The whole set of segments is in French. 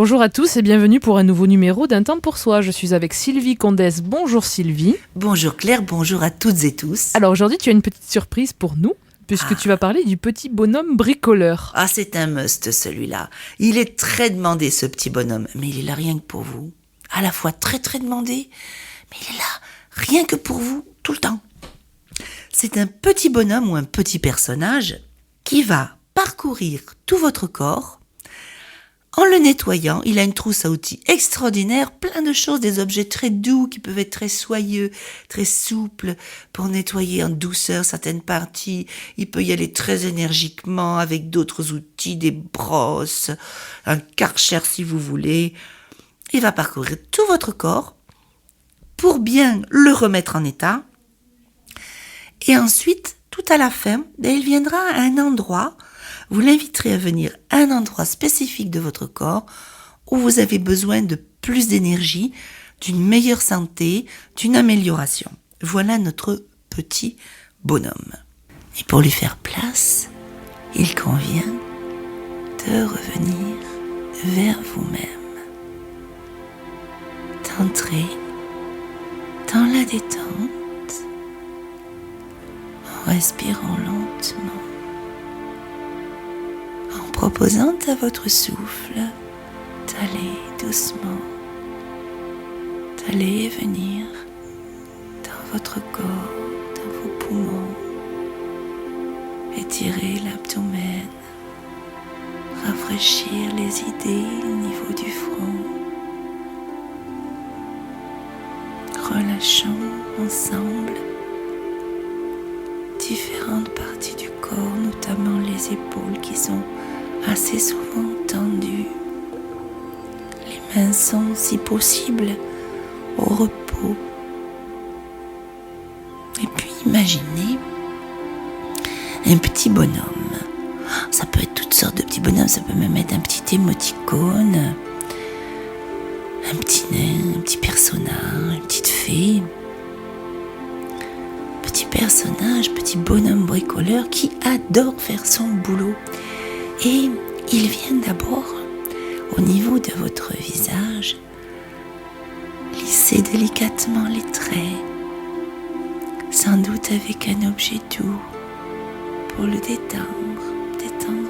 Bonjour à tous et bienvenue pour un nouveau numéro d'Un temps pour soi. Je suis avec Sylvie Condès. Bonjour Sylvie. Bonjour Claire, bonjour à toutes et tous. Alors aujourd'hui tu as une petite surprise pour nous, puisque tu vas parler du petit bonhomme bricoleur. Ah, c'est un must celui-là. Il est très demandé ce petit bonhomme, mais il est là rien que pour vous. À la fois très très demandé, mais il est là rien que pour vous, tout le temps. C'est un petit bonhomme ou un petit personnage qui va parcourir tout votre corps. En le nettoyant, il a une trousse à outils extraordinaire, plein de choses, des objets très doux qui peuvent être très soyeux, très souples pour nettoyer en douceur certaines parties. Il peut y aller très énergiquement avec d'autres outils, des brosses, un Karcher si vous voulez. Il va parcourir tout votre corps pour bien le remettre en état. Et ensuite, tout à la fin, il viendra à un endroit. Vous l'inviterez à venir à un endroit spécifique de votre corps où vous avez besoin de plus d'énergie, d'une meilleure santé, d'une amélioration. Voilà notre petit bonhomme. Et pour lui faire place, il convient de revenir vers vous-même, d'entrer dans la détente en respirant lentement. En proposant à votre souffle d'aller doucement, d'aller et venir dans votre corps, dans vos poumons, étirer l'abdomen, rafraîchir les idées au niveau du front. Relâchons ensemble différentes parties du corps, notamment les épaules qui sont assez souvent tendues. Les mains sont, si possible, au repos. Et puis imaginez un petit bonhomme. Ça peut être toutes sortes de petits bonhommes, ça peut même être un petit émoticône, un petit nain, un petit personnage, une petite fée. Petit personnage, petit bonhomme bricoleur qui adore faire son boulot. Et il vient d'abord, au niveau de votre visage, lisser délicatement les traits, sans doute avec un objet doux pour le détendre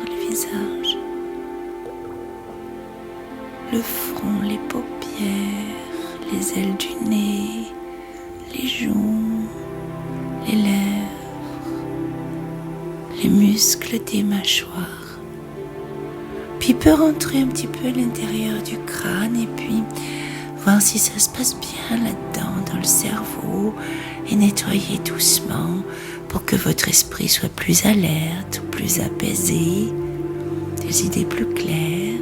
le visage, le front, les paupières, les ailes du nez, les joues, les lèvres, les muscles des mâchoires. Puis il peut rentrer un petit peu à l'intérieur du crâne et puis voir si ça se passe bien là-dedans, dans le cerveau, et nettoyer doucement pour que votre esprit soit plus alerte, plus apaisé, des idées plus claires.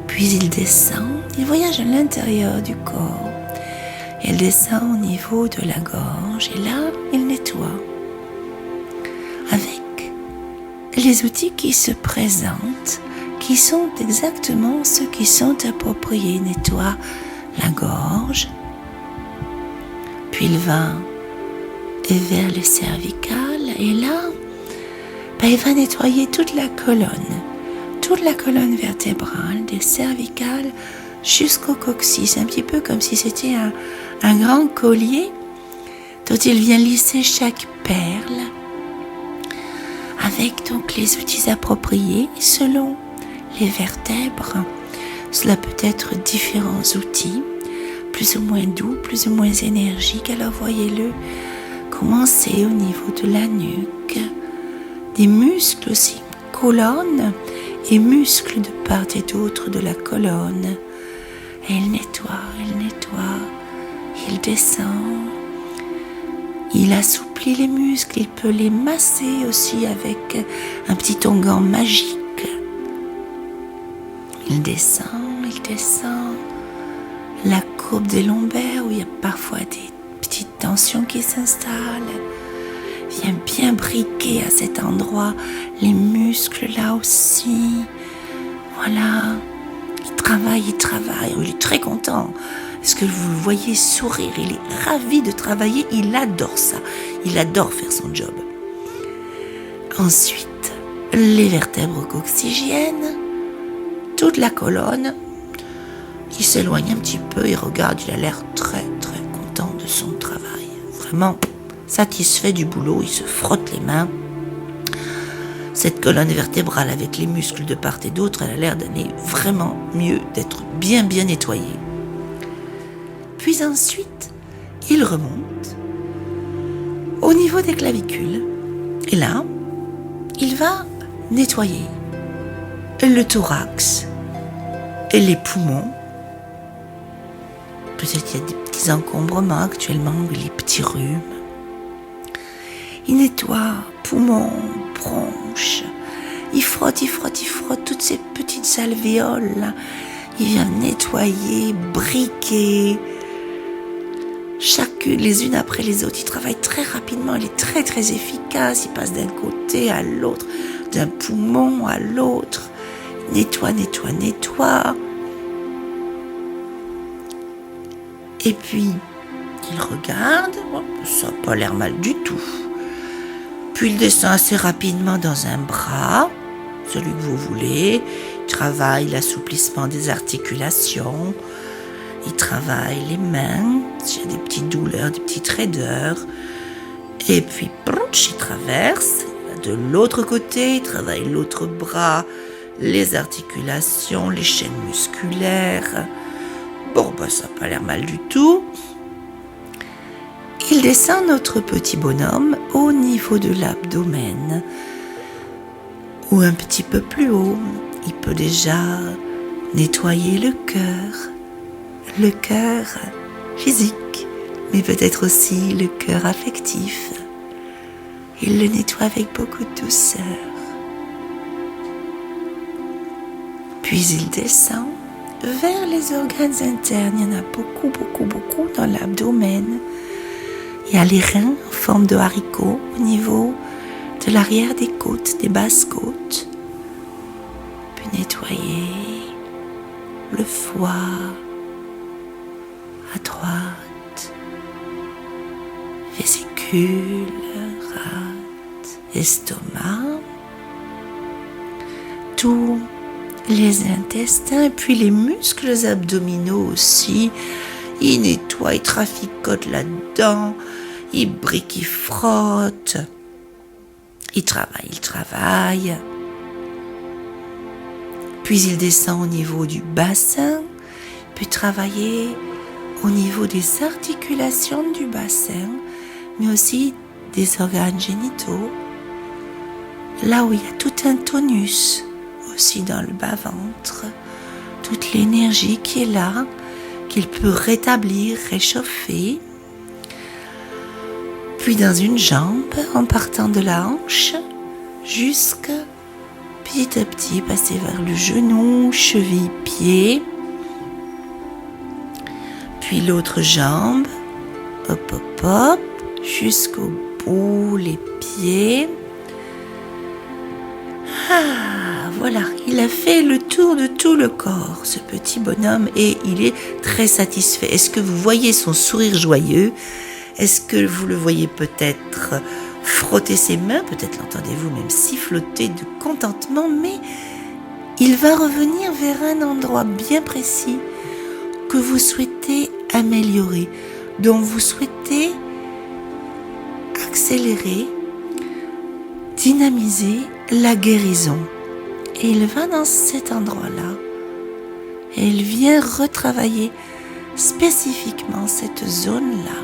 Puis il descend, il voyage à l'intérieur du corps. Il descend au niveau de la gorge et là, il nettoie avec les outils qui se présentent, qui sont exactement ceux qui sont appropriés. Il nettoie la gorge, puis il va vers les cervicales et là, il va nettoyer toute la colonne vertébrale, des cervicales jusqu'au coccyx, un petit peu comme si c'était un grand collier dont il vient lisser chaque perle avec donc les outils appropriés selon les vertèbres. Cela peut être différents outils, plus ou moins doux, plus ou moins énergiques. Alors voyez-le commencer au niveau de la nuque, des muscles aussi, colonne et muscles de part et d'autre de la colonne. Et il nettoie, il descend, il assouplit les muscles, il peut les masser aussi avec un petit onguent magique. Il descend, la courbe des lombaires où il y a parfois des petites tensions qui s'installent. Vient bien briquer à cet endroit les muscles là aussi. Voilà, il travaille, il est très content. Est-ce que vous le voyez sourire? Il est ravi de travailler, il adore ça. Il adore faire son job. Ensuite, les vertèbres coccygiennes, toute la colonne. Il s'éloigne un petit peu et regarde, il a l'air très très content de son travail. Vraiment satisfait du boulot, il se frotte les mains. Cette colonne vertébrale avec les muscles de part et d'autre, elle a l'air d'aller vraiment mieux, d'être bien nettoyée. Puis ensuite, il remonte au niveau des clavicules. Et là, il va nettoyer le thorax et les poumons. Peut-être qu'il y a des petits encombrements actuellement, les petits rhumes. Il nettoie poumons, bronches. Il frotte toutes ces petites alvéoles là. Il vient nettoyer, briquer. Chacune, les unes après les autres. Il travaille très rapidement, il est très très efficace. Il passe d'un côté à l'autre, d'un poumon à l'autre. Nettoie. Et puis, il regarde, ça n'a pas l'air mal du tout. Puis il descend assez rapidement dans un bras, celui que vous voulez. Il travaille l'assouplissement des articulations. Il travaille les mains, s'il y a des petites douleurs, des petites raideurs. Et puis, il traverse. De l'autre côté, il travaille l'autre bras, les articulations, les chaînes musculaires. Ça n'a pas l'air mal du tout. Il descend notre petit bonhomme au niveau de l'abdomen. Ou un petit peu plus haut, il peut déjà nettoyer le cœur physique, mais peut-être aussi le cœur affectif. Il le nettoie avec beaucoup de douceur. Puis il descend vers les organes internes. Il y en a beaucoup dans l'abdomen. Il y a les reins en forme de haricot au niveau de l'arrière des côtes, des basses côtes. Puis nettoyer le foie à droite, vésicule, rate, estomac, tous les intestins et puis les muscles abdominaux aussi. Il nettoie, il traficote là-dedans, il brique, il frotte, il travaille. Puis il descend au niveau du bassin, puis travailler au niveau des articulations du bassin, mais aussi des organes génitaux, là où il y a tout un tonus, aussi dans le bas-ventre, toute l'énergie qui est là, qu'il peut rétablir, réchauffer. Puis dans une jambe, en partant de la hanche, jusqu'à petit à petit passer vers le genou, cheville, pied. Puis l'autre jambe, hop, jusqu'au bout, les pieds. Voilà, il a fait le tour de tout le corps, ce petit bonhomme, et il est très satisfait. Est-ce que vous voyez son sourire joyeux? Est-ce que vous le voyez peut-être frotter ses mains? Peut-être l'entendez-vous même siffloter de contentement, mais il va revenir vers un endroit bien précis que vous souhaitez améliorer, dont vous souhaitez accélérer, dynamiser la guérison. Et il va dans cet endroit-là et il vient retravailler spécifiquement cette zone-là.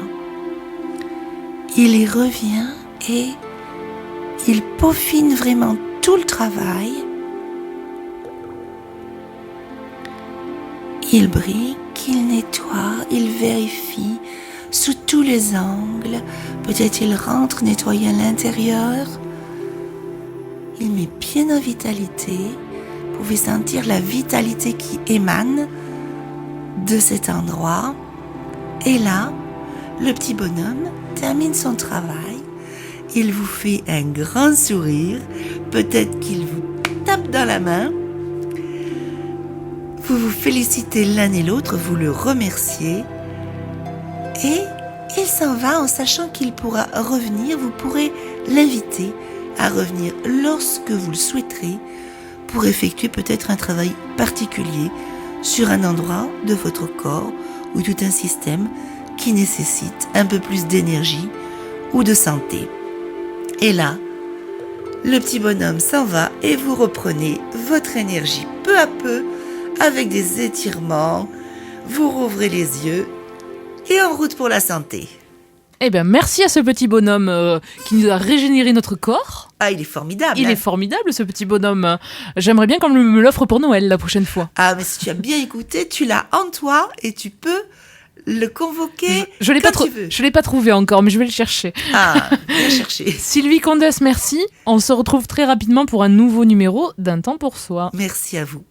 Il y revient et il peaufine vraiment tout le travail. Il brique, il nettoie, il vérifie sous tous les angles. Peut-être il rentre nettoyer à l'intérieur. Il met bien en vitalité. Vous pouvez sentir la vitalité qui émane de cet endroit. Et là, le petit bonhomme termine son travail. Il vous fait un grand sourire. Peut-être qu'il vous tape dans la main. Vous vous félicitez l'un et l'autre, vous le remerciez. Et il s'en va en sachant qu'il pourra revenir. Vous pourrez l'inviter à revenir lorsque vous le souhaiterez pour effectuer peut-être un travail particulier sur un endroit de votre corps ou tout un système qui nécessite un peu plus d'énergie ou de santé. Et là, le petit bonhomme s'en va et vous reprenez votre énergie peu à peu avec des étirements. Vous rouvrez les yeux et en route pour la santé. Eh bien, merci à ce petit bonhomme qui nous a régénéré notre corps. Ah, il est formidable. Il est formidable, ce petit bonhomme. J'aimerais bien qu'on me l'offre pour Noël la prochaine fois. Ah, mais si tu as bien écouté, tu l'as en toi et tu peux le convoquer Je l'ai quand pas tu veux. Je l'ai pas trouvé encore, mais je vais le chercher. Ah, bien cherché. Sylvie Condès, merci. On se retrouve très rapidement pour un nouveau numéro d'Un temps pour soi. Merci à vous.